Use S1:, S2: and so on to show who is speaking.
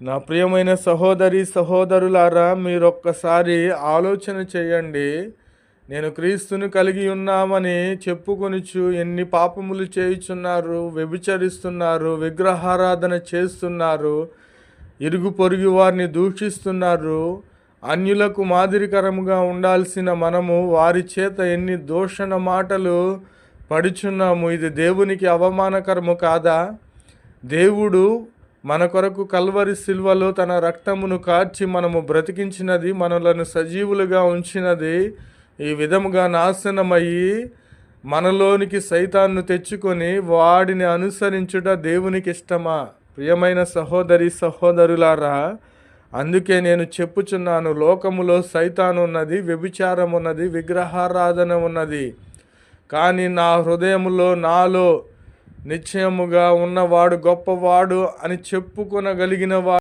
S1: నా ప్రియమైన సహోదరి సహోదరులారా, మీరొక్కసారి ఆలోచన చేయండి. నేను క్రీస్తుని కలిగి ఉన్నామని చెప్పుకొనుచు ఎన్ని పాపములు చేయుచున్నారు, వ్యభిచరిస్తున్నారు, విగ్రహారాధన చేస్తున్నారు, ఇరుగు పొరుగు వారిని దూషిస్తున్నారు. అన్యులకు మాదిరికరముగా ఉండాల్సిన మనము వారి చేత ఎన్ని దూషణ మాటలు పడుచున్నాము. ఇది దేవునికి అవమానకరము కాదా? దేవుడు మన కొరకు కల్వరి సిల్వలో తన రక్తమును కార్చి మనము బ్రతికించినది, మనలను సజీవులుగా ఉంచినది ఈ విధముగా నాశనమయ్యి మనలోనికి సైతాన్ను తెచ్చుకొని వాడిని అనుసరించుట దేవునికి ఇష్టమా? ప్రియమైన సహోదరి సహోదరులారా, అందుకే నేను చెప్పుచున్నాను, లోకములో సైతాను ఉన్నది, వ్యభిచారం ఉన్నది, విగ్రహారాధన ఉన్నది. కానీ నా హృదయములో నాలో నిశ్చయముగా ఉన్నవాడు గొప్పవాడు అని చెప్పుకొనగలిగిన వాడు